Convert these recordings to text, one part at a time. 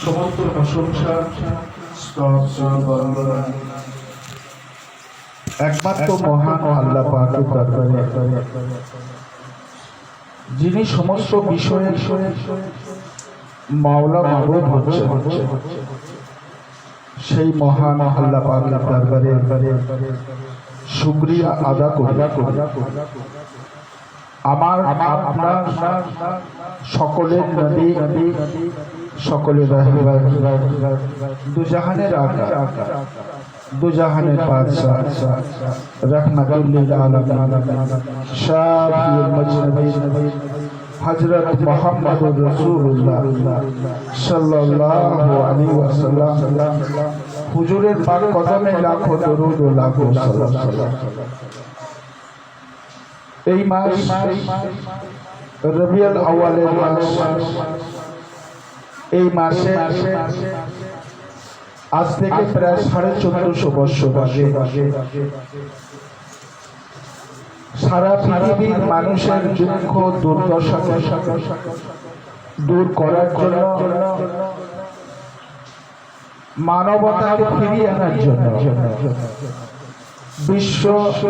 সমস্ত প্রশংসা একমাত্র মহান আল্লাহ পাকের দরবারে, যিনি সমস্ত বিষয়ে মাওলা মাবুদ হচ্ছে, সেই মহান আল্লাহ পাকের দরবারে শুকরিয়া আদা করি। আমার আপনার সকলের নবী, সকলের দুজাহানের আকা, দুজাহানের বাদশাহ, রাহমাতুল লিল আলামিন, শাফিউল মুজতাবী হযরত মুহাম্মদুর রাসূলুল্লাহ সাল্লাল্লাহু আলাইহি ওয়াসাল্লাম হুজুরের পাক কদমে লাখো দরুদ ও লাখো সালাম। এই মাস রবিউল আউয়ালের মাস। এই মাসে আজ থেকে প্রায় 1450 বছর আগে সারা পৃথিবীর মানুষের দুঃখ দুর্দশাকে দূর করার জন্য, মানবতাকে ফিরিয়ে আনার জন্য, বিশ্ব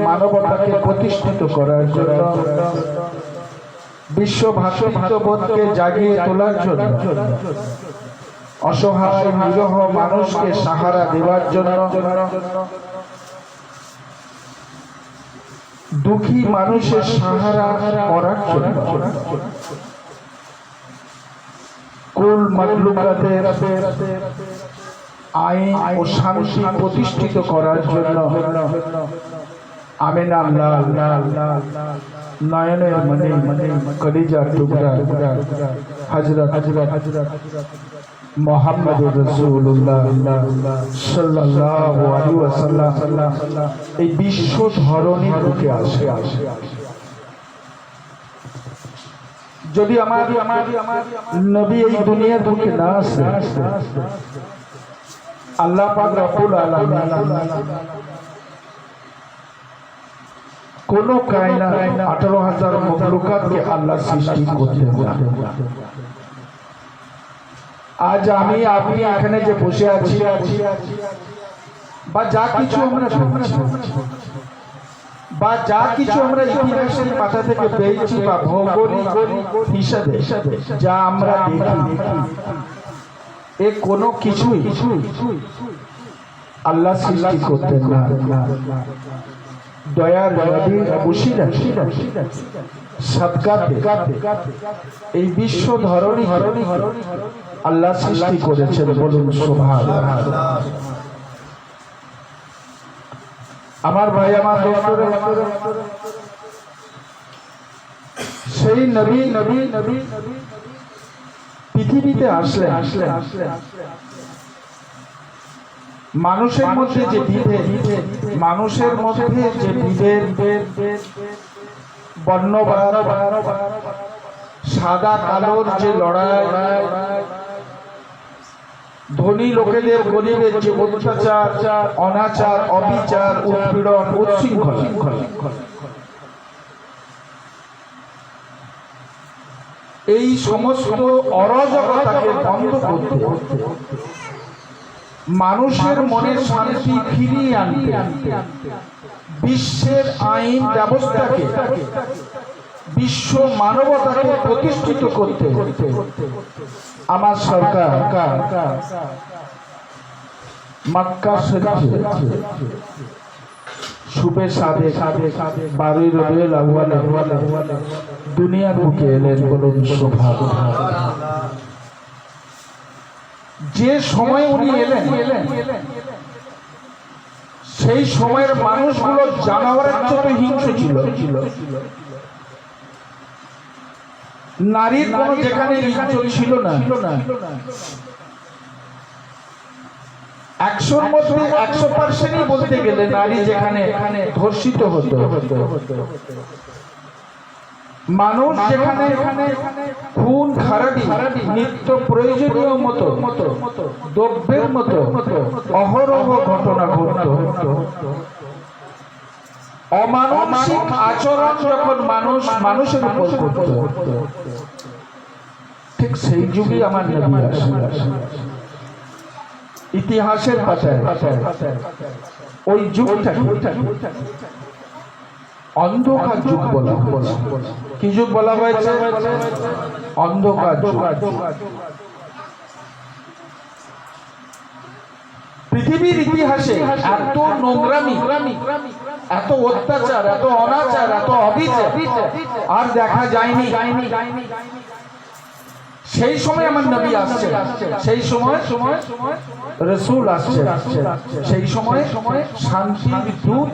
মানবতাকে প্রতিষ্ঠিত করার জন্য, বিশ্ব ভ্রাতৃত্ববোধকে জাগিয়ে তোলার জন্য, অসহায় নিরহ মানুষকে সাহারা দেওয়ার জন্য, দুঃখী মানুষের সাহারা করার জন্য, কুল মাখলুকাতের আইন ও শান্তি প্রতিষ্ঠিত করার জন্য আমিনা নয়নের মনে কলিজার টুকরা হযরত মুহাম্মদুর রাসূলুল্লাহ সাল্লাল্লাহু আলাইহি ওয়াসাল্লাম এই বিশ্ব ধরনের বুকে আসে। যদি আমার নবী এই দুনিয়ার বুকে না আসে, আল্লাহ পাক রব্বুল আলামিন কোন কায়নাত 18,000 মখলুকাতকে আল্লাহ সৃষ্টি করতে না। আজ আমি আপনি এখানে যে বসে আছি, বা যা কিছু আমরা শুনছি, বা যা কিছু আমরা ইতিহাসের পাতা থেকে পেয়েছি, বা ভৌগোলিক হিসাবে যা আমরা দেখি, এ কোনো কিছুই আল্লাহ সৃষ্টি করতেন না। দয়ার নবী খুশিরা সাদকাতে এই বিশ্ব ধরনী আল্লাহ সৃষ্টি করেছেন। বলুন সুবহানাল্লাহ। আমার ভাই, আমার দোস্তরা, সেই নবী পৃথিবীতে আসলেন। মানুষের মধ্যে যে বিভেদ, মানুষের মধ্যে যে বিভেদ, বর্ণবাদ, সাদা কালোর যে লড়াই, ধনী লোকেদের গরিবের যে অত্যাচার, অনাচার, অবিচার, উৎপীড়ন, উচ্ছৃঙ্খলা, এই সমস্ত অরাজকতাকে বন্ধ করতে, মানুষের মনের শান্তি ফিরিয়ে আনতে, বিশ্বের আইন ব্যবস্থাকে, বিশ্ব মানবতাকে প্রতিষ্ঠিত করতে আমার সরকার মক্কা শরীফে শুভে সাদে 12 রবিউল আউয়াল দুনিয়ার বুকে এলেন। বলুন সুবহানাল্লাহ। যে সময় উনি এলেন, সেই সময়ের মানুষগুলো জানোয়ারের মতো হিংস্র ছিল। নারীর কোনো যেখানে ইজ্জত ছিল না। 100-র মধ্যে 100% বলতে গেলে নারী যেখানে ধর্ষিত হতো, মানুষ যেখানে খুন খারাপি নিত্য প্রয়োজনীয় মতো দ্রব্যের মতো অহরহ ঘটনা ঘটত, অমানসিক আচরণ যখন মানুষের উপর করত, ঠিক সেই যুগে আমার নবী আসলেন। ইতিহাসের পাতায় ওই যুগটা অন্ধকার যুগ বলা হয়েছে। কি যুগ বলা হয়েছে? অন্ধকার যুগ। পৃথিবীর ইতিহাসে এত নোংরামি, এত অত্যাচার, এত অনাচার, এত অবিচার আর দেখা যায়নি। সেই সময় আমার নবী আসছে, সেই সময় রাসূল আসছে, সেই সময় শান্তির দূত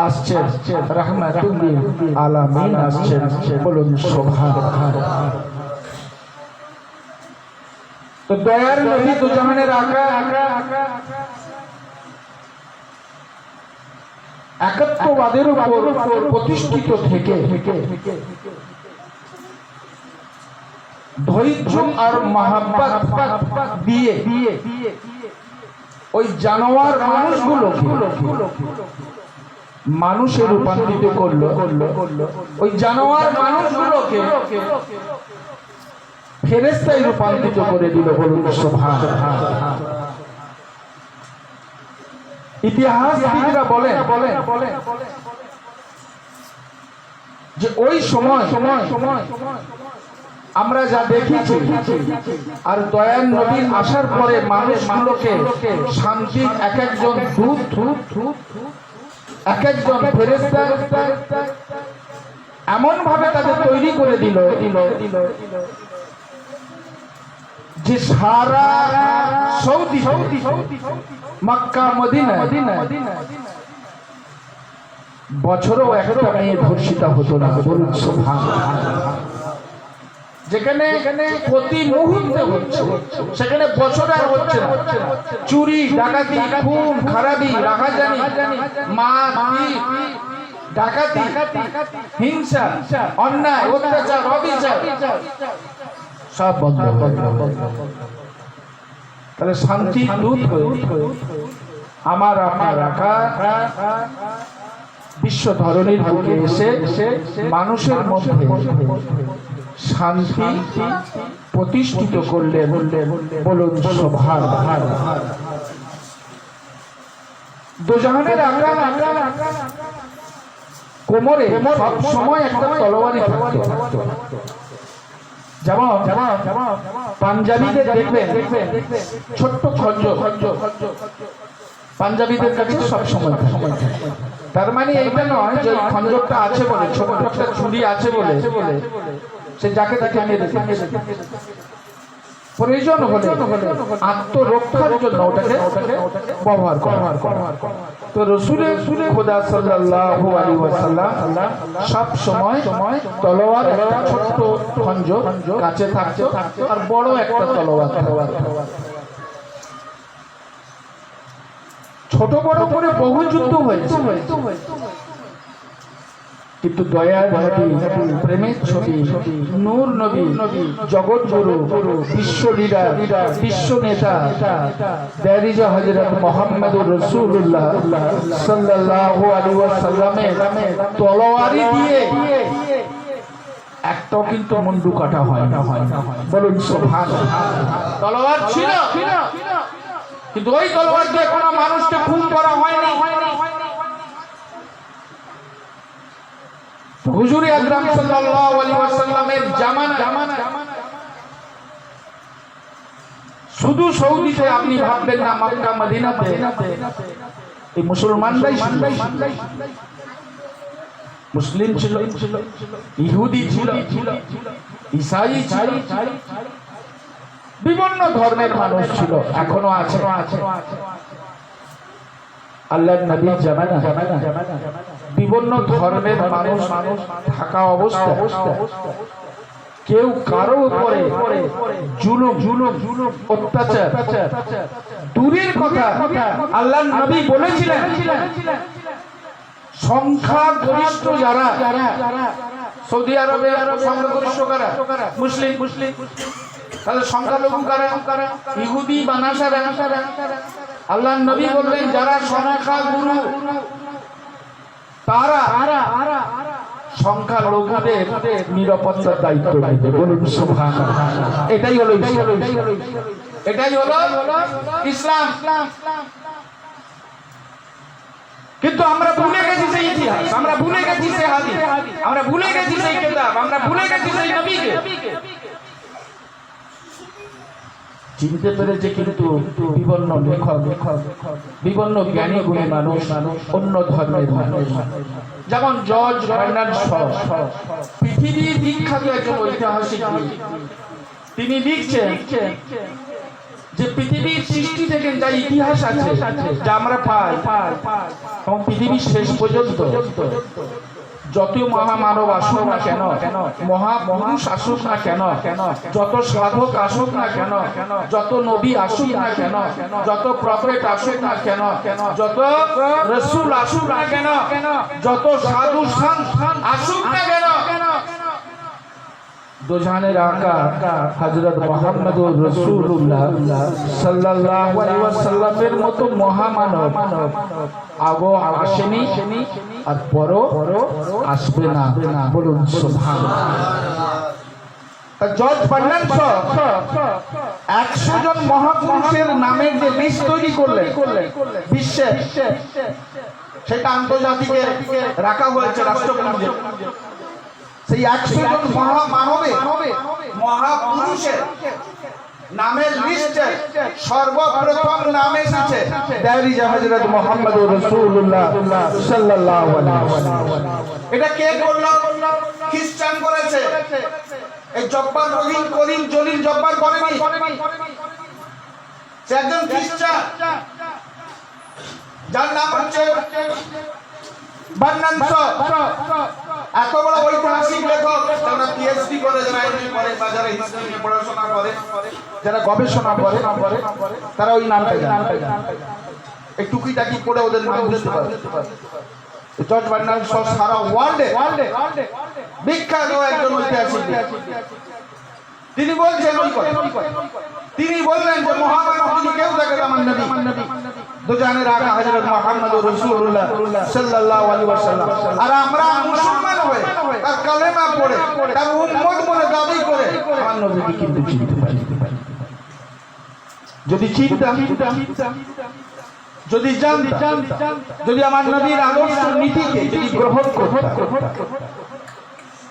আসছে, রাহমাতুল লিল আলামিন আসছে। বলুন সুবহানাল্লাহ। তো দয়ার নবী দু জাহানের আকা একাত্মবাদের উপর প্রতিষ্ঠিত থেকে ধৈর্য আর মহাব্বত দিয়ে ওই জানোয়ার মানুষগুলো মানুষে রূপান্তরিত করলো। ওই জানোয়ার মানুষগুলোকে ফেরেশতায় রূপান্তরিত করে দিল। বলুন সুবহানাল্লাহ। ইতিহাসবিদরা বলেন যে ওই সময় আমরা যা দেখেছি আর দয়াল নবীর আসার পরে মানুষগুলোকে শান্তির এক একজন দূত, এক একজন ফেরেশতা এমন ভাবে তাদের তৈরি করে দিল যে সারা সৌদি, মক্কা, মদিনা বছরও একটা মেয়ে ধর্ষিতা হতো না। বলুন সুবহানাল্লাহ। যেখানে প্রতি মুহূর্তে হচ্ছে, সেখানে বছরে আর হচ্ছে না। চুরি, ডাকাতি, খুন, খারাপি, রাহাজানি, মারপিট, ডাকাতি, হিংসা, অন্যায়, অত্যাচার, অবিচার সব বন্ধ হয়ে গেল। তাহলে শান্তি দূত হয়ে আমার আপনার রাখা বিশ্ব ধরনের বুকে এসে মানুষের মধ্যে শান্তি প্রতিষ্ঠিত করলেন। বলুন সুবহানাল্লাহ। দোজাহানের আকা কোমরে সব সময় একটা তলোয়ারি থাকতো। যেমন পাঞ্জাবিদের দেখবেন ছোট্ট খঞ্জর পাঞ্জাবিদের কাছে সব সময় থাকে। তার মানে এইটা নয় যে খঞ্জরটা আছে বলে, ছোট একটা ছুরি আছে বলে সে যাকে তাকে মেরে প্রয়োজন হলে আত্মরক্ষার জন্য ওটাকে ব্যবহার করা। তো রাসূলের খোদা সাল্লাল্লাহু আলাইহি ওয়াসাল্লাম সব সময় তলোয়ার, একটা ছোট্ট খঞ্জর কাছে থাকতো আর বড় একটা তলোয়ার। ছোট বড় করে বহু যুদ্ধ হয়েছে, কিন্তু দয়ার নবী, প্রেমের ছবি, নূর নবী, জগৎ গুরু, বিশ্ব লিডার, বিশ্ব নেতা, দারিজা হযরত মুহাম্মদুর রাসূলুল্লাহ সাল্লাল্লাহু আলাইহি ওয়াসাল্লামের তলোয়ারি দিয়ে একটাও কিন্তু মুন্ডু কাটা হয় না। বলুন সুবহানাল্লাহ। তলোয়ার ছিল, কিন্তু ওই তলোয়ার দিয়ে কোনো মানুষকে খুন করা হয়নি। হুজুরে আকরাম সাল্লাল্লাহু আলাইহি ওয়াসাল্লামের জামানা শুধু সৌদিতে আপনি ভাববেন না, মক্কা মদিনাতে এই মুসলমানরাই মুসলিম ছিল, ইহুদি ছিল, ঈসাই ছিল, বিভিন্ন ধর্মের মানুষ ছিল, এখনো আছে। আল্লাহর নবীর জামানা বিভিন্ন ধর্মের মানুষ থাকা অবস্থা কেউ কারো উপরে জুলুম অত্যাচার দূরের কথা। আল্লাহর নবী বলেছিলেন সংখ্যা গরিষ্ঠ যারা সৌদি আরবে সংখ্যাগরিষ্ঠ কারা? মুসলিম। তাহলে সংখ্যালঘু কারা? ইহুদি বা নাসারা। আল্লাহর নবী বললেন যারা সংখ্যাগুরু তারা সংখ্যালঘুদের নিরাপত্তার দায়িত্ব নিতে। বলুন সুবহানাল্লাহ। এটাই হলো ইসলাম। কিন্তু আমরা ভুলে গেছি সেই ইতিহাস, আমরা ভুলে গেছি সেই হাদিস, আমরা ভুলে গেছি সেই কিতাব, আমরা ভুলে গেছি সেই নবীকে। চিনতে পেরেছে কিন্তু বিভিন্ন লেখক, বিভিন্ন জ্ঞানী গুণী মানুষ, অন্য ধর্মের মানুষ, যেমন জর্জ বার্নার্ড শ, পৃথিবীর বিখ্যাত একজন ঐতিহাসিক। তিনি লিখছেন যে পৃথিবীর সৃষ্টি থেকে যা ইতিহাস আছে, যা আমরা পাই, এবং পৃথিবীর শেষ পর্যন্ত যত মহামানব আসুক না কেন, মহাপুরুষ আসুক না কেন, যত সাধক আসুক না কেন, যত নবী আসুক না কেন, যত প্রফেট আসুক না কেন, যত রাসূল আসুক না কেন, যত সাধু সন্ত আসুক না কেন, দুজাহানের আকা হযরত মুহাম্মদুর রাসূলুল্লাহ সাল্লাল্লাহু আলাইহি ওয়াসাল্লামের মতো মহামানব আগো আসেনি আর পরও আসবে না। বলুন সুবহানাল্লাহ। জর্জ বার্নার্ড শ 100 জন মহাপুরুষের নামের যে লিস্ট তৈরি করলেন বিশ্বে, সেটা আন্তর্জাতিকে রাখা হয়েছে রাষ্ট্রপুঞ্জে। সেই 100 জন মহাপুরুষের নামের লিস্টে সর্বপ্রথম নাম এসেছে হযরত মুহাম্মদুর রাসূলুল্লাহ সাল্লাল্লাহু আলাইহি ওয়াসাল্লাম। এটা কে করলো? খ্রিস্টান করেছে। এই জব্বার রহিম করিম জলিল জব্বার করেনি, সে একজন খ্রিস্টান যার নাম হচ্ছে বার্নার্ড শ। এত বড় ঐতিহাসিক লেখক, যারা পিএইচডি করে, যারা এমএ করে, বা যারা হিস্ট্রি নিয়ে পড়াশোনা করে, যারা গবেষণা করে, তারা ওই নামটা জানে। এই টুকিটাকি পড়ে ওদের নাম বুঝতে পারে। জর্জ বার্নার্ড শ সারা ওয়ার্ল্ডে বিখ্যাত একজন ঐতিহাসিক। তিনি বলছেন, তিনি বললেন যে মহামানব যদি কেউ থাকে আমার নবী, দুজাহানের আকা হযরত মুহাম্মদুর রাসূলুল্লাহ সাল্লাল্লাহু আলাইহি ওয়াসাল্লাম। আর আমরা মুসলমান হয়ে তার কালেমা পড়ে তার উম্মত বলে দাবি করে আমার নবীকে কিন্তু চিনতে পারি। যদি চিনতাম, যদি জানতাম, যদি আমার নবীর আদর্শ নীতিকে যদি গ্রহণ করতাম,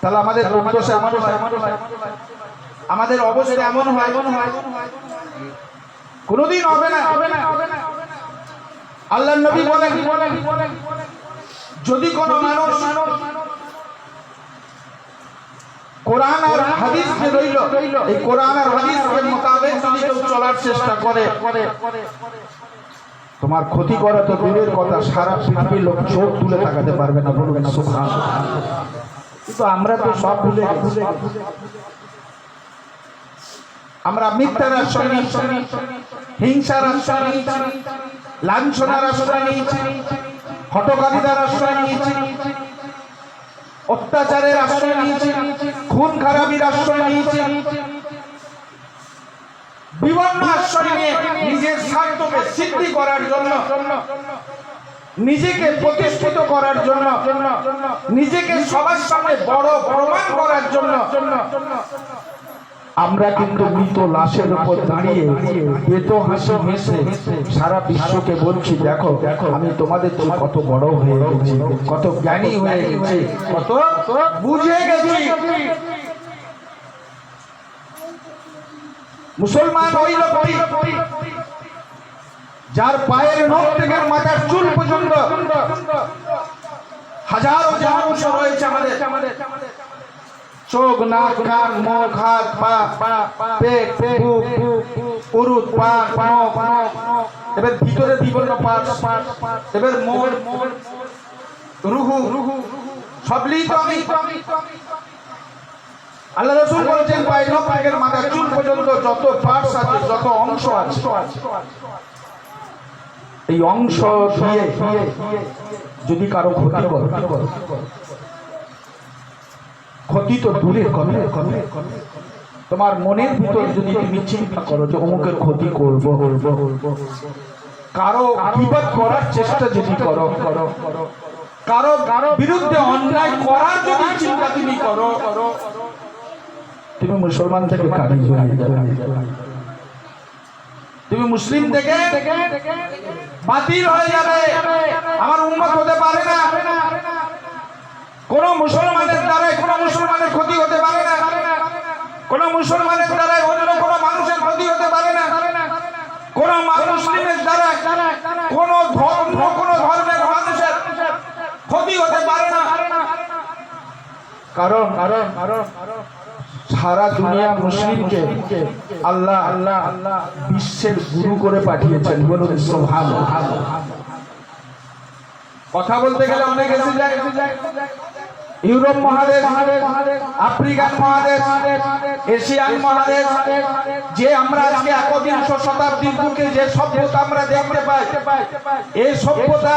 তাহলে আমাদের উদ্দেশ্য আমাদের অবস্থা এমন হয় কোনদিন হবে না। আল্লাহর নবী বলেন, যদি কোন মানুষ কোরআন আর হাদিস যে রইল, এই কোরআন আর হাদিসের মোতাবেক যদি কেউ চলার চেষ্টা করে, তোমার ক্ষতি করা তো দূরের কথা, সারা পৃথিবীর লোক চোখ তুলে তাকাতে পারবে না। বলবে না সুবহানাল্লাহ। কিন্তু আমরা তো সব ভুলে গেছি। আমরা মিথ্যার আশ্রয় নিয়েছি, হিংসার আশ্রয় নিয়েছি, লাঞ্ছনার আশ্রয় নিয়েছি, হটকারিতার আশ্রয় নিয়েছি, অত্যাচারের আশ্রয় নিয়েছি, খুন খারাপির আশ্রয় নিয়েছি, বিভিন্ন আশ্রয় নিয়ে নিজের স্বার্থকে সিদ্ধি করার জন্য, নিজেকে প্রতিষ্ঠিত করার জন্য, নিজেকে সবার সামনে বড় প্রমাণ করার জন্য আমরা কিন্তু মৃত লাশের উপর দাঁড়িয়ে বেত হাসি হেসে সারা বিশ্বকে বলছি, দেখো আমি তোমাদের চেয়ে কত বড় হয়ে গেছি, কত জ্ঞানী হয়ে গেছি, কত বুঝে গেছি। মুসলমান ওই লোকটি যার পায়ের নখ থেকে মাথার চুল পর্যন্ত হাজারো অংশ রয়েছে আমাদের, চোখ, নাক, কান, মুখ, হাত, পা, পেট, বুক, উরুত, পাক, নখ, এবার ভিতরে বিভিন্ন পার্ট, এবার মন, রুহু, সবই তো আমি। আল্লাহ রাসূল বলেছেন পায়ের নখ থেকে মাথার চুল পর্যন্ত যত পার্টস আছে, যত অংশ আছে, এই অংশ দিয়ে যদি কারো ক্ষতি করো, ক্ষতি তো দূরের কথা, তোমার মনের ভিতর যদি তুমি চিন্তা করো যে অমুকের ক্ষতি করবো, কারো বিপদ করার চেষ্টা যদি করো, কারো বিরুদ্ধে অন্যায় করার যদি চিন্তা তুমি করো, তুমি মুসলমান থেকে খারিজ হয়ে যাবে, তুমি মুসলিম থেকে বাতিল হয়ে যাবে, আমার উম্মত হতে পারে না। কোন মুসলমানের দ্বারা কোন মুসলমানের ক্ষতি হতে পারে না, কোন মুসলমানের দ্বারা অন্য কোন মানুষের ক্ষতি হতে পারে না, কোন মুসলিমের দ্বারা কোন ধর্মের মানুষের ক্ষতি হতে পারে না। কারণ সারা দুনিয়া মুসলিমকে আল্লাহ বিশ্বের গুরু করে পাঠিয়েছেন। বলুন সুবহানাল্লাহ। কথা বলতে গেলে অনেক এসে যায়, ইউরোপ মহাদেশ, আফ্রিকান মহাদেশ, এশিয়ান মহাদেশ, যে আমরা আজকে একবিংশ শতাব্দীর বুকে যে সভ্যতা আমরা দেখতে পাই, এই সভ্যতা,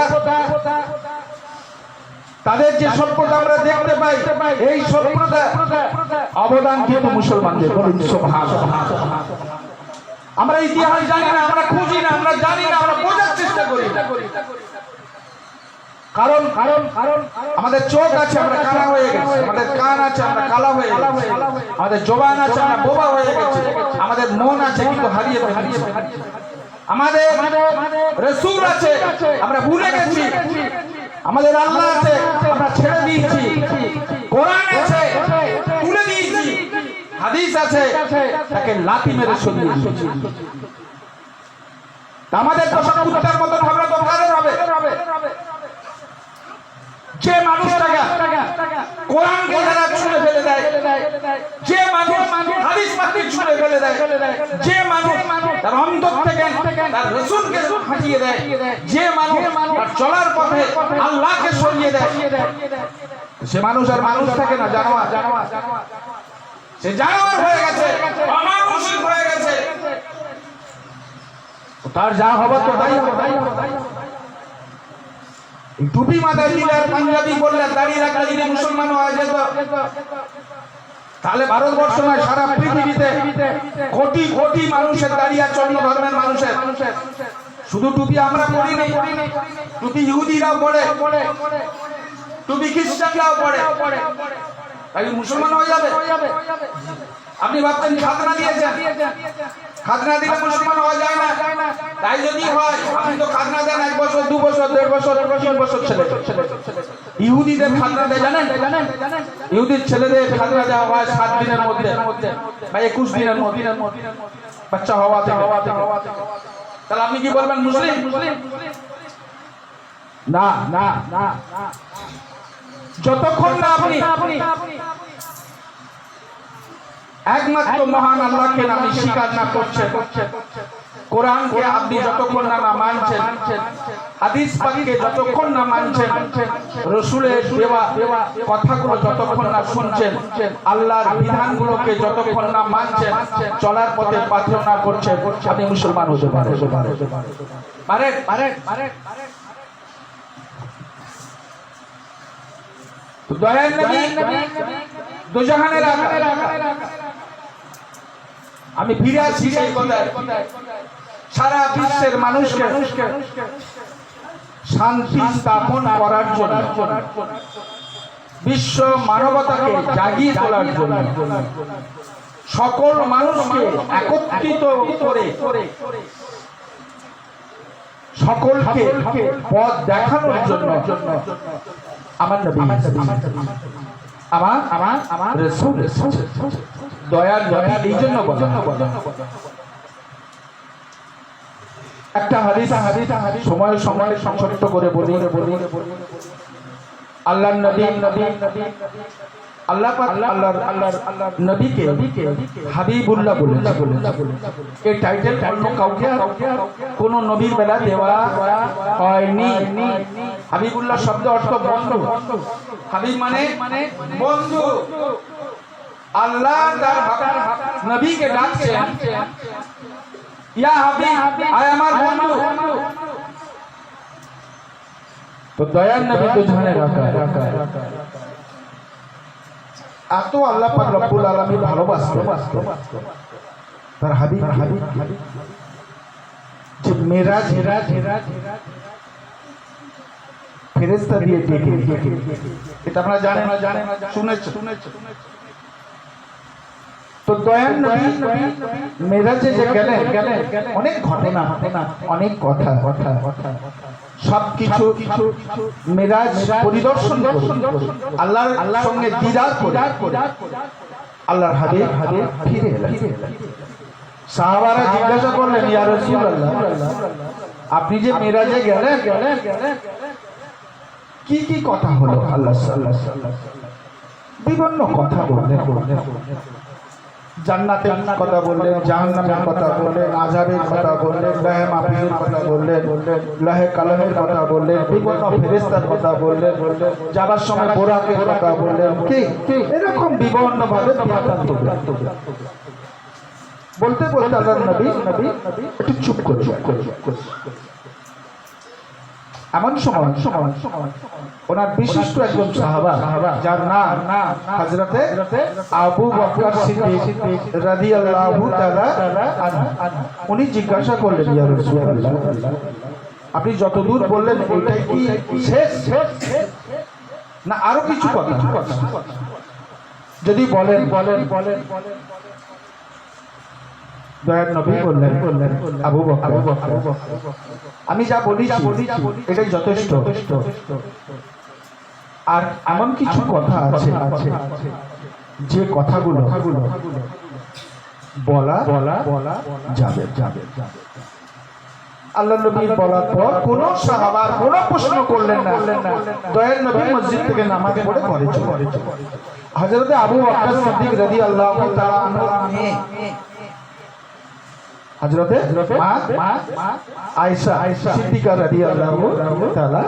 তাদের যে সভ্যতা আমরা দেখতে পাই, এই সভ্যতা অবদান কিন্তু মুসলমানদের। বলুন সুবহানাল্লাহ। আমরা ইতিহাস জানি না, আমরা খুঁজি না, আমরা জানি না, আমরা বোঝার চেষ্টা করি। কারণ আমাদের চোখ আছে, আমরা কানা হয়ে গেছি, আমাদের কান আছে, আমরা কালা হয়ে গেছি, আমাদের জবান আছে, আমরা বোবা হয়ে গেছি, আমাদের মন আছে কিন্তু হারিয়ে ফেলেছি, আমাদের রাসূল আছে আমরা ভুলে গেছি, আমাদের আল্লাহ আছে আমরা ছেড়ে দিয়েছি, কোরআন আছে তুলে দিয়েছি, হাদিস আছে তাকে লাথি মেরে সরিয়ে দিয়েছি। আমাদের তো সব কুত্তার মতন আমরা তো ভালো হবে। যে মানুষটাকে কোরআনকে যারা ছুঁড়ে ফেলে দেয়, যে মানুষ হাদিস পাতি ছুঁড়ে ফেলে দেয়, যে মানুষ তার অন্তর থেকে তার রাসূলকে ফাটিয়ে দেয়, যে মানুষ তার চলার পথে আল্লাহকে সরিয়ে দেয়, সে মানুষ আর মানুষ থাকে না, জানোয়ার। সে জানোয়ার হয়ে গেছে, অমানুষিক হয়ে গেছে। তার যা হবার তো তাই হবে। টুপি মাথায় দিলে আর পাঞ্জাবি বললে দাঁড়িয়ে রাখলে যদি মুসলমান হয়ে যেত, তাহলে ভারতবর্ষ নয় সারা পৃথিবীতে কোটি কোটি মানুষের দাঁড়িয়ে আছে, অন্য ধর্মের মানুষের। শুধু টুপি আমরা পড়ি না, টুপি ইহুদিরাও পড়ে, টুপি খ্রিস্টানরাও পড়ে, তাই মুসলমান হয়ে যাবে? আপনি ভাবছেন খাজনা দিয়েছেন, খাজনা দিলে মুসলমান হওয়া যায় না? তাই যদি হয়, আপনি তো খাজনা দেন 1 বছর 2 বছর 1.5 বছর 3 বছর ছেলে। ইহুদিদের খাজনা দেয় জানেন? ইহুদির ছেলেদের খাজনা দেওয়া হয় 7 দিনের মধ্যে বা 21 দিনের মধ্যে বাচ্চা হওয়া থেকে। তাহলে আপনি কি বলবেন মুসলিম? না না না, যতক্ষণ না আপনি একমাত্র মহান আল্লাহকে আপনি স্বীকার না করছেন, কোরআনকে আপনি যতক্ষণ না মানছেন, হাদিস পাককে যতক্ষণ না মানছেন, রাসূলের দেওয়া কথাগুলো যতক্ষণ না শুনছেন, আল্লাহর বিধানগুলোকে যতক্ষণ না মানছেন, চলার পথে পাথর না করছেন, আপনি মুসলমান হতে পারেন। তো দয়ার নবী দুজাহানের আকা, আমি ফিরে আসছি সেই কথায়, সারা বিশ্বের মানুষকে শান্তি স্থাপন করার জন্য, বিশ্ব মানবতাকে জাগিয়ে তোলার জন্য, সকল মানুষকে একত্রিত করে সকলকে পথ দেখানোর জন্য আমার নবী, আমার রাসূল দয়ার নবী। এই জন্য একটা হাদিস সময় সংক্ষিপ্ত করে বলি। আল্লাহর নবী আল্লাহ পাক আল্লাহর নবীকে হাবিবুল্লাহ বলেন। এই টাইটেল অন্য কাউকে কোন নবীর বেলা দেওয়া হয়নি। হাবিবুল্লাহ শব্দ অর্থ বন্ধু। হাবিব মানে বন্ধু। আল্লাহ তার নবীকে ডাকছেন, ইয়া হাবিব, আয় আমার বন্ধু। তো দয়ার নবী দুজনে রাখা এত আল্লাহ পাক রব্বুল আলামিন ভালোবাসতেন তার হাবিব যে মেরাজ ফেরেশতা দিয়ে ডেকে, এটা আমরা জানেন, শুনেছো। তো দয়াল নবী মেরাজে যে গেলেন, অনেক ঘটনা, অনেক কথা, সবকিছু মেরাজ পরিদর্শন করে আল্লাহর সঙ্গে দিদার করে আল্লাহর হাবিব ফিরে এলেন। সাহাবারা জিজ্ঞাসা করলেন, ইয়া রাসূলুল্লাহ, আপনি যে মেরাজে গেলেন, কি কি কথা হলো? আল্লাহ বিভিন্ন কথা বললেন, জান্নাতের কথা বললেন, জাহান্নামের কথা বললেন, আযাবের কথা বললেন, লাহে মাহফিলের কথা বললেন, লাহে কালামের কথা বললেন, বিভিন্ন ফেরেশতার কথা বললেন, যাবার সময় বোরাকের কথা বললেন, কি এরকম বিভিন্ন ভাবে বলতে বলতে আল্লাহর নবী একটু চুপ করে এমন সময় ওনার বিশিষ্ট একজন সাহাবা, যার নাম হযরতে আবু বকর সিদ্দিক রাদিয়াল্লাহু তাআলা আনহু, উনি জিজ্ঞাসা করলেন, ইয়া রাসূলুল্লাহ, আপনি যতদূর বললেন ওইটাই কি শেষ না আরো কিছু কথা? যদি বলেন। দয়ার নবী বললেন, আবু বকর, আমি যা বলেছি এটাই যথেষ্ট, আর এমন কিছু কথা আছে যে কথাগুলো বলা যাবে। আল্লাহ নবী বলার পর কোন সাহাবার কোন প্রশ্ন করলেন না। দয়ার নবী মসজিদ থেকে নামাজ পড়ে ঘরে চলে গেলেন। হযরত আবু বকর সিদ্দিক রাদিয়াল্লাহু তাআলা আনহু হযরতে মা আয়েশা সিদ্দিকা রাদিয়াল্লাহু তাআলা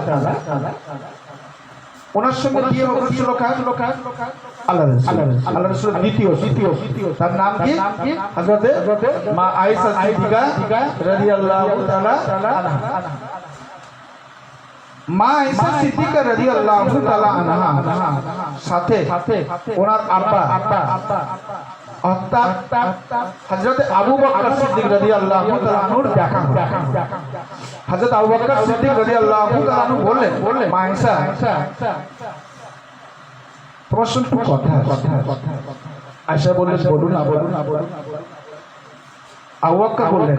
ওনার সঙ্গে বিয়ে হয়েছিল কার? আল্লাহ রাসূল দ্বিতীয়, তার নাম কি? হযরতে মা আয়েশা সিদ্দিকা রাদিয়াল্লাহু তাআলা আনহা। মা আয়েশা সিদ্দিকা রাদিয়াল্লাহু তাআলা আনহা সাথে ওনার আব্বা হযরত আবু বকর সিদ্দিক রাদিয়াল্লাহু তাআলা আনহুর দেখা। হযরত আবু বকর সিদ্দিক রাদিয়াল্লাহু তাআলা আনহু বললেন, মা আয়েশা, তোমার সঙ্গে কথা। আয়েশা বললেন, বলুন। আবু বকর বললেন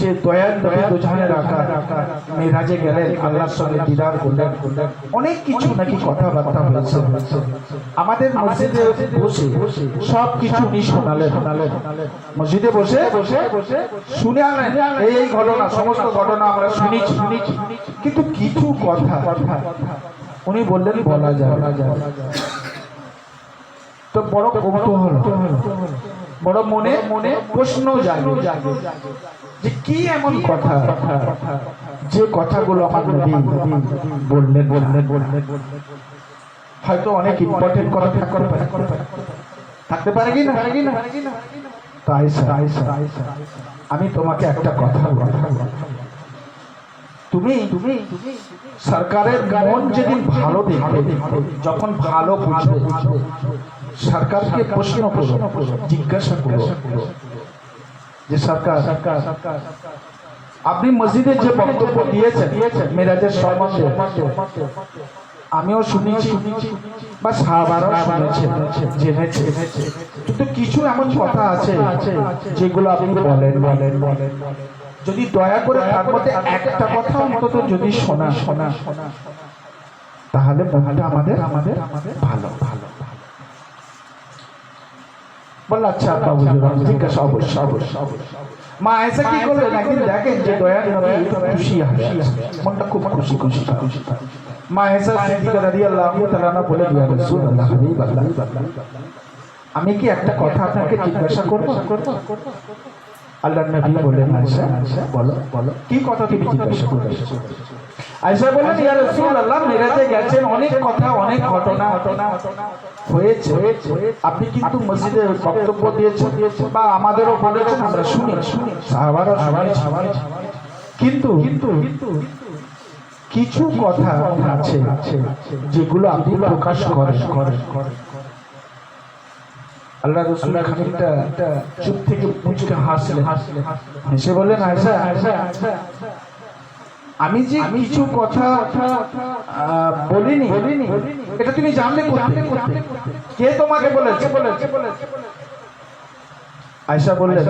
যে দয়াল নবী দুজাহানের আকা মেরাজে গেলেন, আল্লাহর সঙ্গে দিদার করলেন, অনেক কিছু নাকি কথাবার্তা হয়েছে। আমাদের মসজিদে বসে সব কিছু উনি শোনালেন, মসজিদে বসে শুনে আনলেন এই ঘটনা, সমস্ত ঘটনা আমরা শুনেছি, কিন্তু কিছু কথা উনি বললেন বলা যায়। তো বড় কৌতূহল, বড় মনে প্রশ্ন জাগে যে কি এমন কথা যে কথাগুলো আমার নবী বললেন। হয়তো অনেক ইম্পর্টেন্ট কথা থাকতে পারে কি না? তাই আমি তোমাকে একটা কথা বলবো, তুমি সরকারের মন যেদিন ভালো দেখবে, যখন ভালো বুঝবে, সরকারকে প্রশ্ন করো, জিজ্ঞাসা করো যে সরকার, আপনি মসজিদে যে বক্তব্য দিয়েছেন মেরাজের সম্বন্ধে, আমিও শুনেছি বা সাহাবারাও শুনেছে, জেনেছে, কিন্তু কিছু এমন কথা আছে যেগুলো আপনি বলেন। যদি দয়া করে তার মধ্যে একটা কথা অন্তত যদি শোনা তাহলে মনটা আমাদের ভালো বল। আচ্ছা বাবু, জিজ্ঞাসা অবশ্যই। মা আয়েশা কি করলেন, একদিন দেখেন যে দয়াল নবী খুশি, মনটা খুব খুশি। মা আয়েশা সিদ্দিকা রাদিয়াল্লাহু তাআলা আনহা বলে, ইয়া রাসূলুল্লাহ, হাবিবাল্লাহ, আমি কি একটা কথা আপনাকে জিজ্ঞাসা করব? আল্লাহর নবী বললেন, আয়েশা বলো, কি কথা তুমি জিজ্ঞাসা করবে? আয়েশা বললেন, ইয়া রাসূলুল্লাহ, মেরাজে গেছেন, অনেক কথা, অনেক ঘটনা হয়েছে, আপনি কিন্তু মসজিদে বক্তব্য দিয়েছেন বা আমাদেরও বলেছেন, আমরা শুনি, সাহাবারা শুনেছি, কিন্তু কিছু কথা আছে যেগুলো আপনি প্রকাশ করেন। আল্লাহ রাসূল খানিকটা চুপ থেকে মুচকে হাসলেন, হেসে বললেন, আয়েশা, আমি যে কিছু কথা বলিনি এটা তুমি জানলে কোথায়? কে তোমাকে বলেছে? আয়েশা বললেন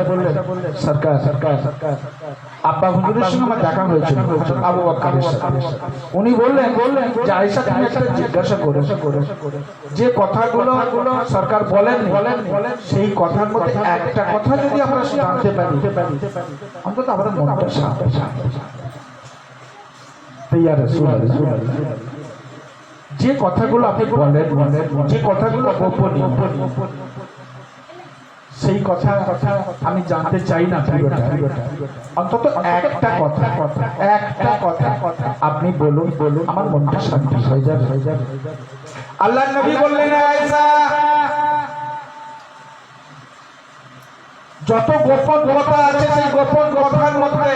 সরকার আব্বা হুজুরের সঙ্গে আমার দেখা হয়েছিল আবু বকরের সাথে। উনি বললেন যে আয়েশা তুমি একটা জিজ্ঞাসা করো যে কথাগুলো সরকার বলেন সেই কথার মধ্যে একটা কথা যদি আমরা জানতে পারি অন্তত আমাদের মনটা শান্ত। যে কথাগুলো আপনি বলেন যে কথাগুলো গোপনীয় সেই কথা আমি জানতে চাই না অন্তত একটা কথা আপনি বলুন আমার মনটা শান্তি হয়ে যাবে। আল্লাহর নবী বললেন আয়েশা যত গোপন কথা আছে সেই গোপন কথার মধ্যে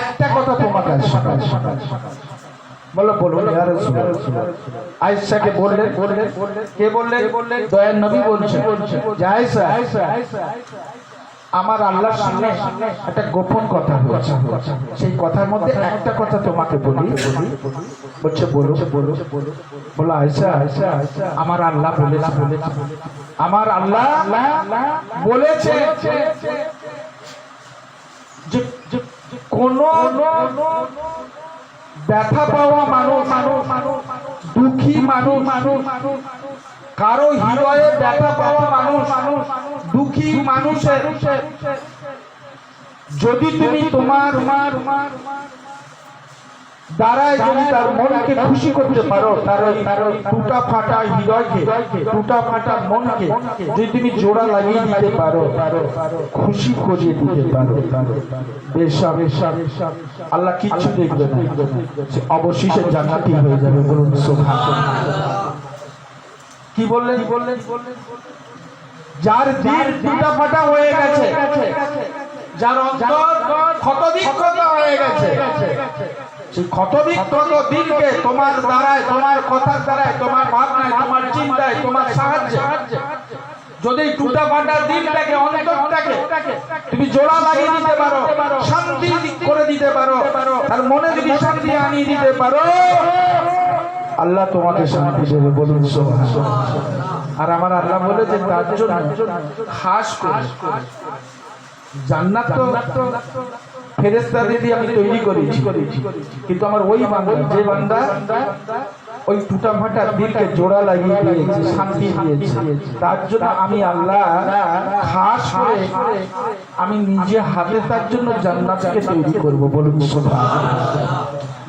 একটা কথা তোমাকে বলো ইয়া রাসূলুল্লাহ। আয়েশাকে বললেন কে বললেন? দয়ার নবী বলছেন যে আয়েশা আমার আল্লাহর সামনে একটা গোপন কথা হয়েছে, সেই কথার মধ্যে একটা কথা তোমাকে বলি। বলছে বলো আয়েশা আমার আল্লাহ বলেছে যে কোন ব্যথা পাওয়া মানুষ দুঃখী মানুষ কারো হৃদয়ে ব্যথা পাওয়া মানুষ দুঃখী মানুষের যদি তুমি তোমার দ্বারাই যদি তার মনকে খুশি করতে পারো, তার টুটা ফাটা হৃদয়কে টুটা ফাটা মনকে যদি তুমি জোড়া লাগিয়ে দিতে পারো, খুশি করিয়ে দিতে পারো, আল্লাহ কিচ্ছু দেখবে না, অবশেষে জান্নাতি হয়ে যাবে। বলুন সুবহানাল্লাহ। কি বললেন? যার দিল টুটা ফাটা হয়ে গেছে, যার অন্তর ক্ষতবিক্ষত হয়ে গেছে, সেই ক্ষতবিক্ষত দিলকে তোমার দ্বারায়, তোমার কথার দ্বারায়, তোমার ভাবনায়, তোমার চিন্তায়, তোমার সাহায্যে যদি টুটা ফাটা দিলটাকে অন্তরটাকে তুমি জোড়া লাগিয়ে দিতে পারো, শান্তি করে দিতে পারো, আর মনে যদি শান্তি আনিয়ে দিতে পারো, আল্লাহ তোমাকে শান্তি দেবে। বলুন সুবহানাল্লাহ। আর আমার আল্লাহ বলে যে তার জন্য খাস করে জান্নাত তো ফেরেশতাদের দিয়ে আমি তৈরি করেছি, কিন্তু আমার ওই বান্দা যে বান্দা ওই টুটা ফাটা দিলকে জোড়া লাগিয়ে দিয়েছে, শান্তি দিয়েছে, তার জন্য আমি আল্লাহ খাস করে আমি নিজে হাতে তার জন্য জান্নাতকে তৈরি করব। বলুন সুবহানাল্লাহ।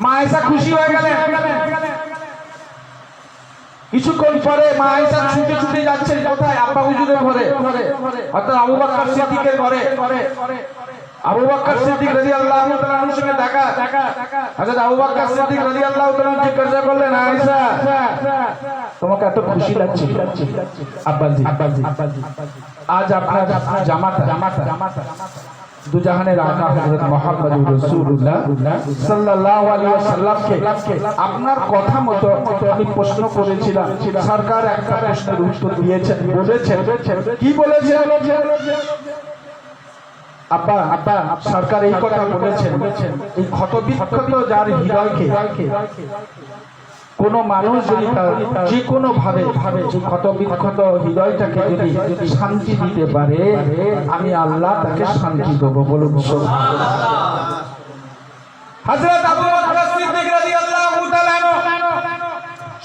মা আয়েশা খুশি হয়ে গেলেন। কিছুক্ষণ পরে মা আয়েশা ছুটে ছুটে যাচ্ছেন কোথায়? আব্বা হুজুরের ঘরে, অর্থাৎ আবু বকর সিদ্দিকের ঘরে। আবু বকর সিদ্দিক রাদিয়াল্লাহু তাআলা আনহুর সঙ্গে দেখা। হযরত আবু বকর সিদ্দিক রাদিয়াল্লাহু তাআলা জিজ্ঞাসা করলেন, আয়েশা তোমাকে এত খুশি লাগছে? আব্বাজি আজ আপনার জামাতা দুজাহানের আকা হযরত মুহাম্মদুর রাসূলুল্লাহ সাল্লাল্লাহু আলাইহি ওয়াসাল্লামকে আপনার কথা মতো আমি প্রশ্ন করেছিলাম, সরকার একটা প্রশ্নের উত্তর দিয়েছেন, বলেছেন কি বলেছেন? আব্বা সরকার এই কথা বলেছেন, এই ক্ষতবিক্ষত যার হৃদয়কে কোন মানুষ যদি যে কোনো ভাবে যে ক্ষতবিক্ষত হৃদয়টাকে যদি শান্তি দিতে পারে, আমি আল্লাহ তাকে শান্তি দেবো। বলুন সুবহানাল্লাহ। হযরত আবু বকর সিদ্দিক রাদিয়াল্লাহু তাআলা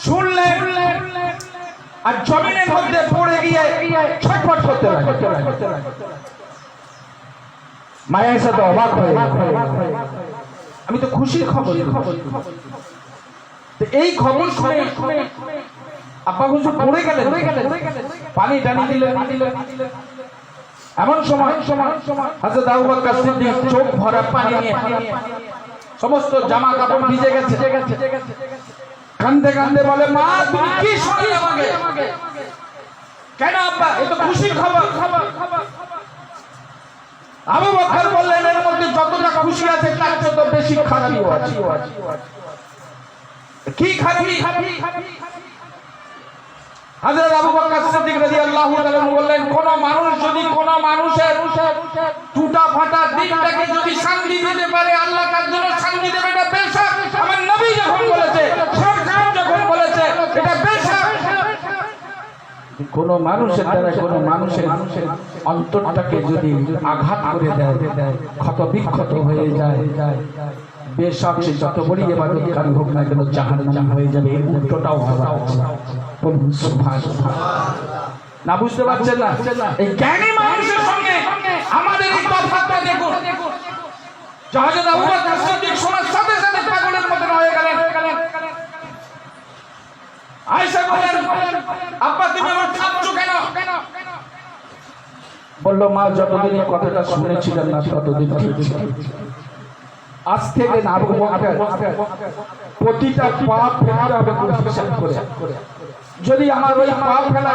শুনলেন আর জমিনের মধ্যে পড়ে গিয়ে ছটফট করতে লাগলেন। মা আয়েশা তো অবাক হয়ে গেলেন। আমি তো খুশির খবর, এই খবর শুনে আব্বা হুজুর পড়ে গেলেন, পানি টানি দিলেন। এমন সময় হযরত আবু বকর সিদ্দিক চোখ ভরা পানি নিয়ে, সমস্ত জামা কাপড় ভিজে গেছে, কাঁদতে কাঁদতে বলে, মা তুমি কি শোনালে আমাকে? কেন আব্বা, এ তো খুশির খবর। আবু বকর বললেন, এর মধ্যে যতটা খুশি আছে তার যত বেশি খাতিও আছে। কি খাতি? হযরত আবু বকর সিদ্দিক রাদিয়াল্লাহু তাআলা বললেন, কোন মানুষ যদি কোন মানুষের টুটা ফাটা দিকটাকে যদি শান্তি দিতে পারে, আল্লাহ তার জন্য শান্তি দেবে, এটা বেশক। আমার নবী যখন বলেছে, সরকার যখন বলেছে, এটা বেশক। কোন মানুষের দ্বারা কোন মানুষের অন্তরটাকে যদি আঘাত করে দেয়, ক্ষত বিক্ষত হয়ে যায়, বেশক সে যত বড় ইবাদতকারী হোক না কেন জাহান্নামী হয়ে যাবে। এর উল্টোটাও হবে। বলুন সুবহানাল্লাহ। না বুঝতে পারছেন না? এই জ্ঞানী মানুষের সঙ্গে আমাদের এই তফাৎটা দেখুন। হযরত আবু বকর সিদ্দিক শোনার সাথে সাথে পাগলের মতো হয়ে গেলেন। আয়েশা বলেন, আব্বা তুমি আমার থামছো কেন? বলল, মা যতদিন এই কথাটা শুনেছিলেন না ততদিন ঠিক ছিল। আজ থেকে না আবু বকর প্রতিটা পাপ ফেলতে হবে হিসাব করে। যদি আমার ওই পাপ ফেলা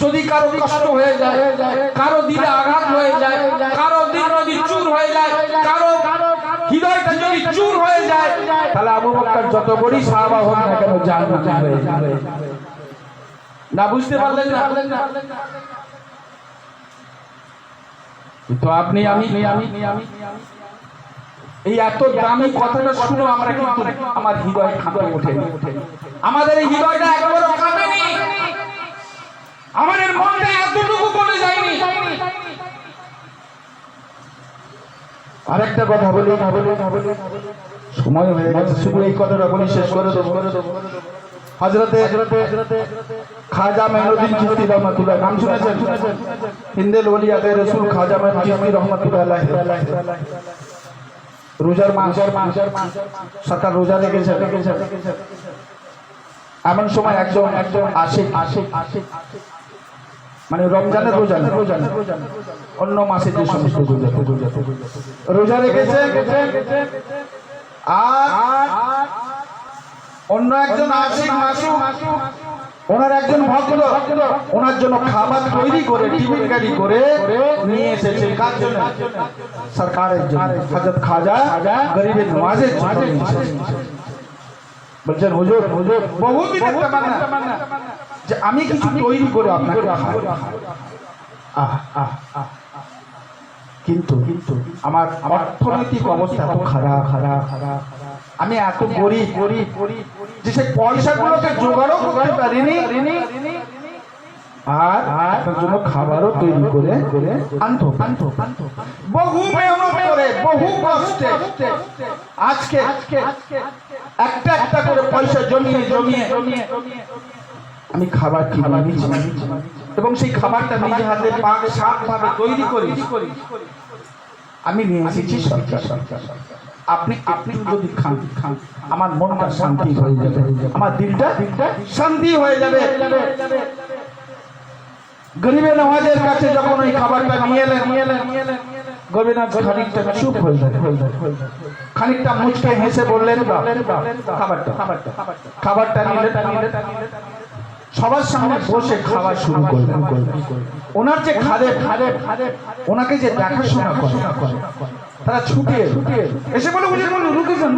যদি কারো কষ্ট হয়ে যায়, কারো দিলে আঘাত হয়ে যায়, কারো দিল যদি চুর হয়ে যায়, কারো হৃদয়টা যদি চুর হয়ে যায়, তাহলে আবু বকর যত বড়ই সাহাবা হোক না কেন জাহান্নামী হয়ে যাবে। না বুঝতে পারলেন না? তো আপনি আমি এই এত দামি কথাটা শুনো আমরা কিন্তু আমার হৃদয় কাঁপে ওঠে। আমাদের এই হৃদয়টা একবারও কাঁপেনি, আমাদের মনটা এতটুকু বলে যায়নি। আরেকটা কথা বলি, সময় হয়ে গেছে, শুধু এই কথাটা বলি শেষ করে দেবো। হযরতে খাজা মাইনুদ্দিন চিশতি রহমাতুল্লাহ, নাম শুনেছেন? হিন্দেল ওলিয়াতে রাসূল খাজা মাইনুদ্দিন চিশতি রহমাতুল্লাহ আলাইহি রোজার মাস সরকার রোজা রেখেছে। এমন সময় একজন আশিক, মানে রমজানের রোজা, অন্য মাসে যে সমস্ত রোজা রেখেছে, আর অন্য একজন আশিক মাসুক, ওনার একজন ভক্ত ওনার জন্য খাবার তৈরি করে টিফিন গাড়ি করে নিয়ে এসেছে। কার জন্য? সরকারের জন্য। হযরত খাজা গরিবের নওয়াজের জন্য বলছেন, হুজুর বহুদিনের তামান্না যে আমি কিছু তৈরি করে আপনাকে খাওয়াবো। কিন্তু আমার অর্থনৈতিক অবস্থা এত খারাপ, আমি এত গরিব যে সেই পয়সাগুলোকে জোগাড়ও করতে পারিনি, আর আপনার জন্য খাবারও তৈরি করে আনতো। বহু মেহনত করে, বহু কষ্টে আজকে একটা করে পয়সা জমিয়ে আমি খাবার কিনে নিয়েছি, এবং সেই খাবারটা নিজে হাতে পাক শাক ভাবে তৈরি করি আমি নিয়ে এসেছি সরকার। আপনি যদি খান, আমার মনটা শান্তি হয়ে যাবে, আমার দিলটা শান্তি হয়ে যাবে। গরিবে নওয়াজের কাছে যখন ওই খাবারটা নিয়ে এলেন, গরিবে নওয়াজ খানিকটা চুপ হয়ে যায়, খানিকটা মুচকে হেসে বললেন, খাবারটা নিলেন, সবার সামনে বসে খাওয়া শুরু করলেন। ওনার যে খাদেম ওনাকে যে দেখাশোনা করে, তারা ছুটে এসে বলে, রুকে যান,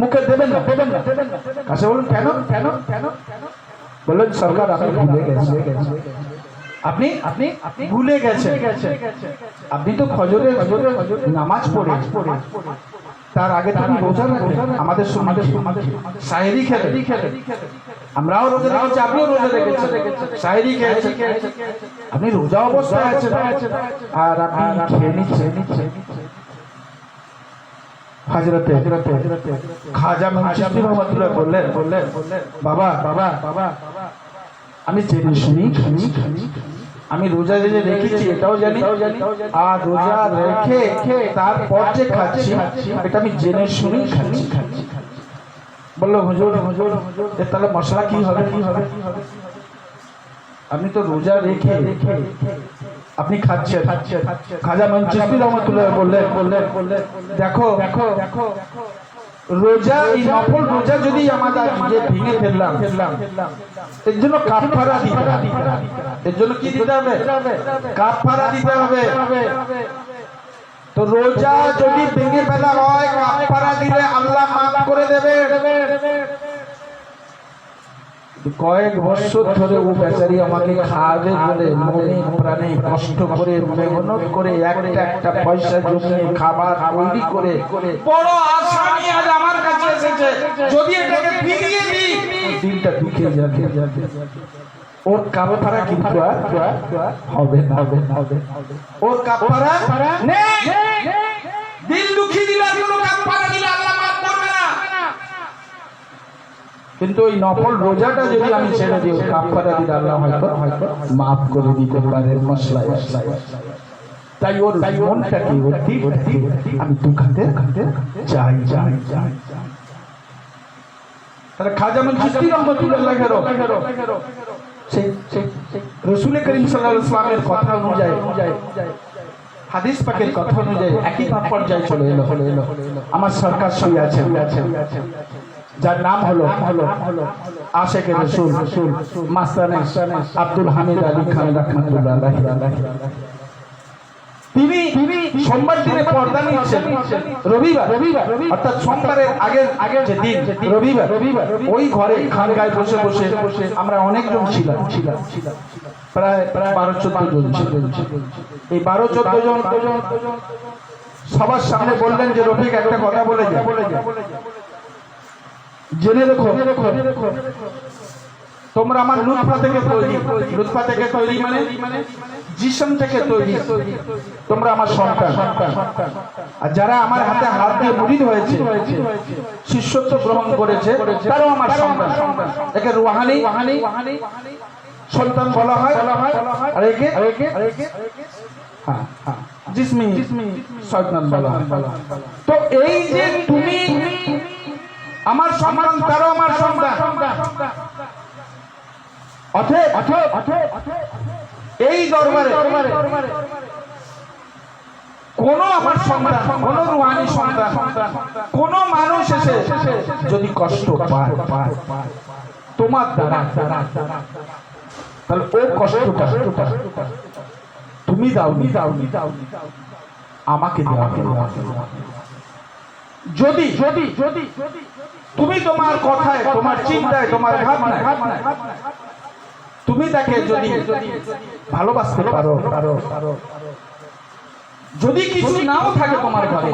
মুখে দেবেন না। কাছে বলুন, কেন? বললেন, সরকার আপনি ভুলে গেছেন, আপনি ভুলে গেছেন, আপনি তো ফজরের নামাজ পড়ে তার আগে তুমি রোজা রাখেন, আমাদের সাহেরি খেলে, আমরাও রোজা রেখেছি, আপনিও রোজা রেখেছেন, সাহেরি খেয়েছেন, আপনি রোজা অবস্থায় আছেন, আর আপনি খেয়ে নিচ্ছেন। হযরতে খাজা মাইনুদ্দিন চিশতি রহমাতুল্লাহ বললেন, বাবা আমি জেনে শুনি আমি রোজা যে রেখেছি এটাও জানি, আর রোজা রেখে তারপর যে খাচ্ছি এটা আমি জেনে শুনি খাচ্ছি। বললো, হুজুর তাহলে মশলা কি হবে? আপনি তো রোজা রেখে আপনি খাচ্ছেন। খাজা মাইনুদ্দিন চিশতি রহমাতুল্লাহ বললেন, দেখো রোজা, এই নফল রোজা যদি আমাদের ভেঙে ফেললাম, এর জন্য কাফারা দিতে হবে। এর জন্য কি দিতে হবে? কাফারা দিতে হবে। তো রোজা যদি ভেঙে ফেলা হয়, কাফারা দিলে আল্লাহ মাফ করে দেবে। কয়েক বছর ধরে ও বেচারি আমাকে খাওয়াবে বলে মনে প্রাণে কষ্ট করে মেহনত করে একটা একটা পয়সা জমিয়ে খাবার তৈরি করে বড় আশা নিয়ে আজ আমার কাছে এসেছে, যদি এটাকে ফিরিয়ে দিই দিনটা দুঃখে যাবে। ওর কাপড়া কিন্তু আর হবে না, ওর কাপড়া নেই। দিল দুঃখী দিলে কোনো কাপড়া দিলে আল্লাহ মাফ করবে না। কিন্তু ওই নফল রোজাটা যদি আমি ছেড়ে দিই, কাপড়া দিলে আল্লাহ হয়তো মাফ করে দিতে পারে মশলায়। তাই ওর মনটাকে ওর দিলটাকে আমি দুঃখাতে চাই। তাহলে খাজা মঈনুদ্দিন রহমাতুল্লাহ সেই রাসূল করিম সাল্লাল্লাহু আলাইহি ওয়াসাল্লামের কথা অনুযায়ী, হাদিস পাকের কথা অনুযায়ী একই পর্যায়ে চলে এলো। আমার সরকার শুয়ে আছে, যার নাম হলো আশেকে রাসূল মাস্তানে আব্দুল হামিদ আলী খান রাহমাতুল্লাহ আলাইহি। তিনি সোমবার দিনে পর্দা নিয়েছেন, রবিবার অর্থাৎ সোমবারের আগের যে দিন রবিবার, ওই ঘরে খানগায় বসে বসে আমরা অনেকজন ছিলাম, প্রায় 12-14 জন ছিল। এই 12-14 জন সবার সামনে বললেন যে রফিক একটা কথা বলে যা, জেনে রেখো তোমরা আমার লুৎফা থেকে তৈরি। লুৎফা থেকে তৈরি মানে জিসম থেকে তৈরি, তোমরা আমার সন্তান। আর যারা আমার হাতে হাত দিয়ে মুরিদ হয়েছে, শিষ্যত্ব গ্রহণ করেছে, তারাও আমার সন্তান। একে রুহানি সন্তান বলা হয়, আর একে জিসমি সন্তান বলা হয়। তো এই যে তুমি আমার সন্তান, তারাও আমার সন্তান। এই দরবারে কোন আমার সন্তান, কোন রুহানি সন্তান, কোন মানুষ এসে যদি কষ্ট পায় তোমার দ্বারা, তাহলে ওই কষ্টটা তুমি দাওনি, আমাকে দেওয়া। যদি তুমি তোমার কথায়, তোমার চিন্তায়, তোমার ভাবনায় তুমি তাকে যদি ভালোবাসতে পারো, যদি কিছু নাও থাকে তোমার ঘরে,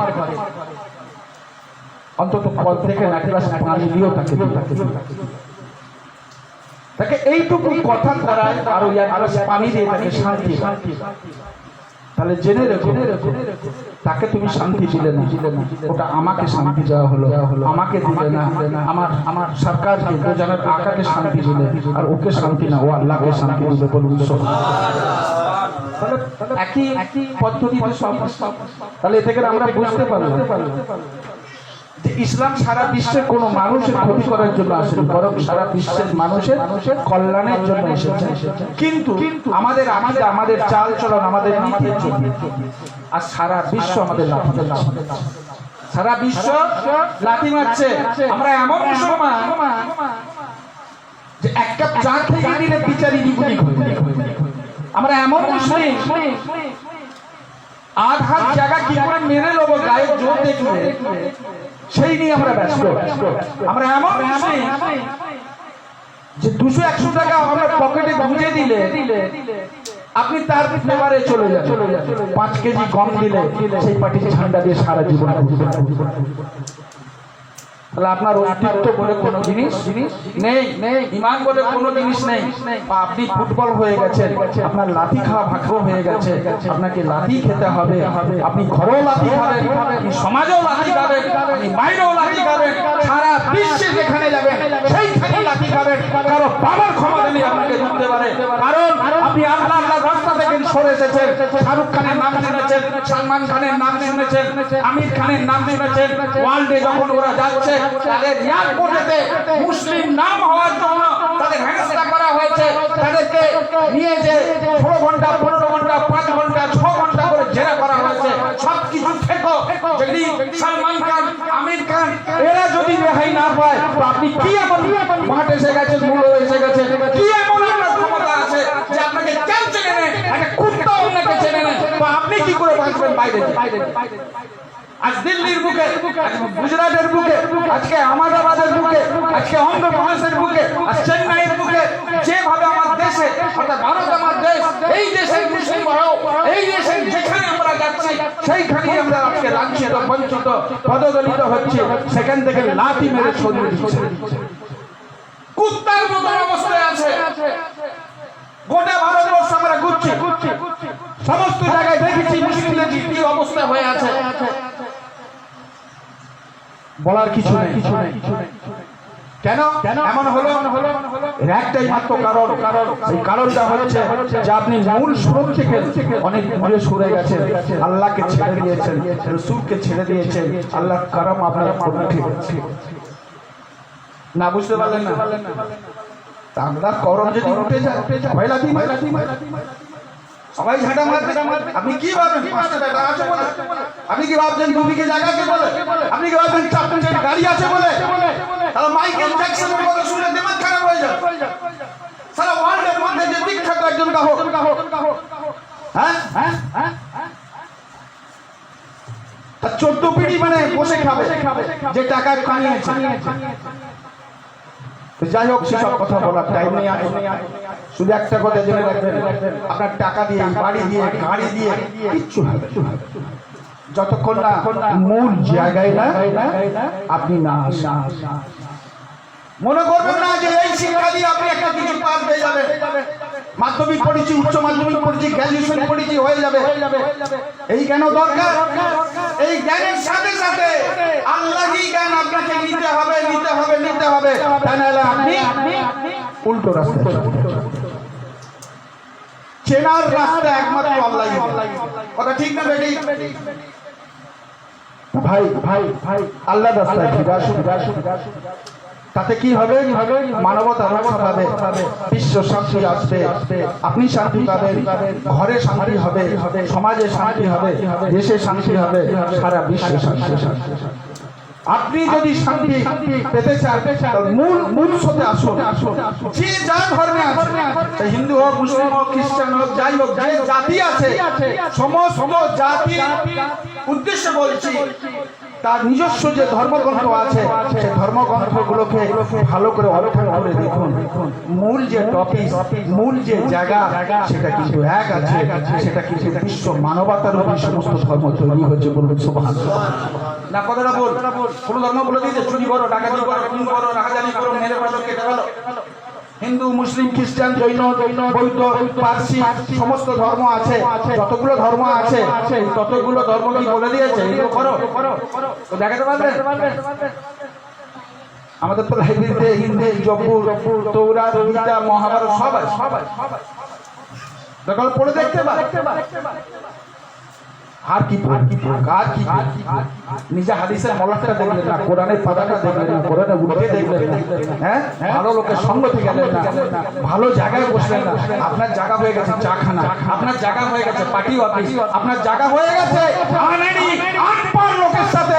অন্তত পথ থেকে এক গ্লাস পানি দিও তাকে এইটুকু কথা দ্বারায় আরো এক গ্লাস পানি দিয়ে তাকে শান্তি। তাহলে জেনে রেখো, তাকে তুমি শান্তি দিলে না, ওটা আমাকে শান্তি দেওয়া হলো। আমাকে দিলে না, আমার সরকারকে, তো জানার আকাকে শান্তি দিলে, আর ওকে শান্তি না, ও আল্লাহকে শান্তি দিলে। বলুন একই পদ্ধতিতে সব। তাহলে এ থেকে আমরা বুঝতে পারলাম যে ইসলাম সারা বিশ্বের কোন মানুষের ক্ষতি করার জন্য আসেনি, বরং সারা বিশ্বের মানুষের কল্যাণের জন্য এসেছে। কিন্তু আমাদের আমাদের চাল চলন, আমাদের নীতির জন্য। আর সারা বিশ্ব আমাদের লাথি মারছে, সারা বিশ্ব লাথি মারছে। আমরা এমন মুসলমান যে এক কাপ চা খেয়ে দিলে বিচারি দ্বিগুণী হয়। আমরা এমন মুসলিম, আধ হাত জায়গা কি করে মেরে নেবো গায়ে জোর দেখলে সেই নিয়ে আমরা ব্যস্ত। আমরা এমন যে 200-100 টাকা আমরা পকেটে গুঁজে দিলে আপনি তার ব্যাপারে চলে যান। 5 কেজি গম দিলে সেই পার্টির ঠান্ডা দিয়ে সারা জীবন। তাহলে আপনার অস্তিত্ব বলে কোনো জিনিস নেই, ইমান বলে কোনো জিনিস নেই। আপনি ফুটবল হয়ে গেছেন, আপনার লাথি খাওয়া ভাগ্য হয়ে গেছে, আপনাকে লাথি খেতে হবে। আপনি ঘরেও লাথি খাবেন, আপনি সমাজেও লাথি খাবেন, আপনি বাইরেও লাথি খাবেন, সারা বিশ্বে যেখানে যাবেন সেইখানে লাথি খাবেন। কারো বাবার ক্ষমতা নেই আপনাকে ধরতে পারে, কারণ আপনি আল্লাহর রাস্তা থেকে সরে এসেছেন। শাহরুখ খানের নাম শুনেছেন, সালমান খানের নাম শুনেছেন, আমির খানের নাম শুনেছেন। ওয়ার্ল্ডে যখন ওরা যাচ্ছে, তাদের এয়ারপোর্টে মুসলিম নাম হওয়ার জন্য তাদের হেনস্থা করা হয়েছে। তাদেরকে নিয়ে যে 16 ঘন্টা, 15 ঘন্টা, 5 ঘন্টা, 6 ঘন্টা করে জেরা করা হয়েছে। সবকিছু থেকো যদি সালমান খান, আমির খান এরা যদি রেহাই না পায়, তো আপনি কি এমন মাঠে এসে গেছেন, মূল্য এসে গেছে, কি এমন আপনার ক্ষমতা আছে যে আপনাকে কেউ চেনে নেয়, একটা কুত্তা আপনাকে চেনে নেয়, তো আপনি কি করে বাঁচবেন বাইরে? আজ দিল্লির বুকে, আজ গুজরাটের বুকে, আজকে আহমেদাবাদের বুকে, আজকে অন্ধ্রপ্রদেশের বুকে, আজ চেন্নাইয়ের বুকে, যেভাবে আমার দেশে অর্থাৎ ভারত আমার দেশ, এই দেশের মুসলিম ভাইও, এই দেশের যেখানে আমরা যাচ্ছি সেইখানেই আমরা আজকে লাঞ্ছিত, বঞ্চিত, পদদলিত হচ্ছে, সেখান থেকে লাঠি মেরে সরিয়ে দিচ্ছে। কুত্তার মতো অবস্থায় আছে। গোটা ভারতবর্ষ আমরা ঘুরছি, সমস্ত জায়গায় দেখেছি মুসলিমদের কি অবস্থা হয়ে আছে। বলার কিছু নেই। কেন এমন হলো? একটাই মাত্র কারণ। এই কারণটা হচ্ছে যে আপনি মূল স্রোত থেকে অনেক দূরে সরে গেছেন, আল্লাহকে ছেড়ে দিয়েছেন, রাসূলকে ছেড়ে দিয়েছেন। আল্লাহর কারম আপনার উঠে গেছে। না বুঝতে পারলেন না? আল্লাহর করম যদি উঠে যায় সবাই ঝাঁটা মারবে। আপনি কি ভাবেন পাঁচটা টাকা আছে বলে? আপনি কি ভাবছেন দুদিকে জায়গাকে বলে? আপনি কি ভাবছেন চারটে গাড়ি আছে বলে? তাহলে মাইকেল জ্যাকসনের কথা শুনে দিমাগ খারাপ হয়ে যায়। সারা ওয়ার্ল্ডের মধ্যে যে বিখ্যাত একজন গায়ক, হ্যাঁ, 14 পিঁড়ি মানে বসে খাবে যে টাকা কামিয়েছে। যাই হোক, সেসব কথা বলার টাইম নেই। শুধু একটা কথা জেনে রাখবেন, আপনার টাকা দিয়ে, বাড়ি দিয়ে, গাড়ি দিয়ে কিচ্ছু হবে যতক্ষণ না মূল জায়গায় না আপনি না আসেন। মনে করবেন না যে এই শিক্ষা দিয়ে আপনি একটা কিছু পার পেয়ে যাবেন। মাধ্যমিক পড়েছি, উচ্চ মাধ্যমিক পড়েছি, গ্র্যাজুয়েশন পড়েছি, হয়ে যাবে। এই জ্ঞান দরকার। এই জ্ঞানের সাথে সাথে আল্লাহই জ্ঞান আপনাকে নিতে হবে। তা নাহলে আপনি উল্টো রাস্তা। চেনার রাস্তা একমাত্র আল্লাহই। কথা ঠিক না বেটি? ভাই আল্লাহ রাস্তায় ফিরে আসুন। তাতে কি হবে? মানবতা রক্ষা পাবে, বিশ্ব শান্তি আসবে, আপনি শান্তি পাবেন, ঘরে শান্তি হবে, সমাজে শান্তি হবে, দেশে শান্তি হবে, সারা বিশ্বে শান্তি। আপনি যদি শান্তি পেতে চান মূল স্রোতে আসুন। যে যা ধর্মে আছে, হিন্দু হোক, মুসলিম হোক, খ্রিস্টান হোক, যাই হোক, যে জাতি আছে, সমস্ত জাতির উদ্দেশ্যে বলছি, তার নিজস্ব যে ধর্মগ্রন্থ আছে সেই ধর্মগ্রন্থগুলোকে ভালো করে অধ্যয়ন করে দেখুন। মূল যে টপিক, মূল যে জায়গা, সেটা কিন্তু এক আছে। সেটা কিন্তু বিশ্ব মানবতার উপর সমস্ত ধর্ম তৈরি হয়েছে। বলুন সুবহানাল্লাহ। না কথাটা বল, কোন ধর্ম বলে দিয়েছে চুরি করো, ডাকাতি করো, খুন করো, রাহাজানি করো, মেরে ফেলো, কেটে ফেলো। হিন্দু, মুসলিম, খ্রিস্টান, জৈন, বৌদ্ধ, পারসি, সমস্ত ধর্ম আছে। যতগুলো ধর্ম আছে ততগুলো ধর্ম কি বলে দিয়েছে এগুলো করো? তো দেখাতে পারবেন? আমাদের তো লাইব্রেরিতে হিন্দু, জব্বুর, তৌরাত, গীতা, মহাভারত সবাই দেখো পড়ে দেখতে পারে। আর কি নিজে হাদিসের মলাটটা দেখলেন না, কোরআনের পাতাটা দেখলেন না, কোরআনে উল্টে দেখলেন না, হ্যাঁ, ভালো লোকের সঙ্গ থেকে গেলেন না, ভালো জায়গায় বসলেন না। আপনার জায়গা হয়ে গেছে চাখানা, আপনার জায়গা হয়ে গেছে পার্টি অফিস, আপনার জায়গা হয়ে গেছে আনপাড় লোকের সাথে,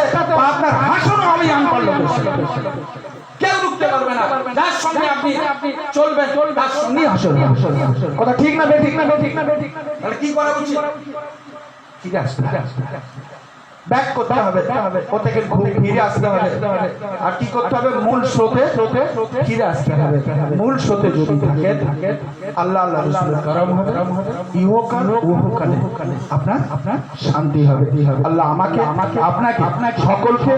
আপনার হাসনও আমি আনপাড় লোকের সাথে। কেউ রুখতে পারবে না। যার সঙ্গে আপনি চলবেন তার সঙ্গেই হাসন। কথা ঠিক না বেঠিক? তাহলে কি করা উচিত? ব্যাক করতে হবে, ওটাকে ফিরে আসতে হবে। আর কি করতে হবে? মূল স্রোতে ফিরে আসতে হবে। মূল স্রোতে যদি থাকে আল্লাহ রাসূলের করম হবে, ইহকাল ওহকালে আপনার শান্তি হবে। আল্লাহ আমাকে, আপনাকে, সকলকে,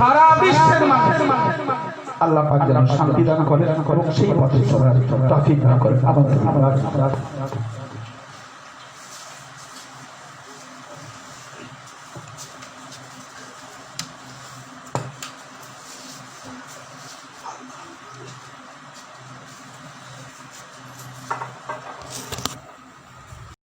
সারা বিশ্বের মানুষ আল্লাহ পাক যেন শান্তি দান করেন, সেই পথে চলার তৌফিক দান করেন।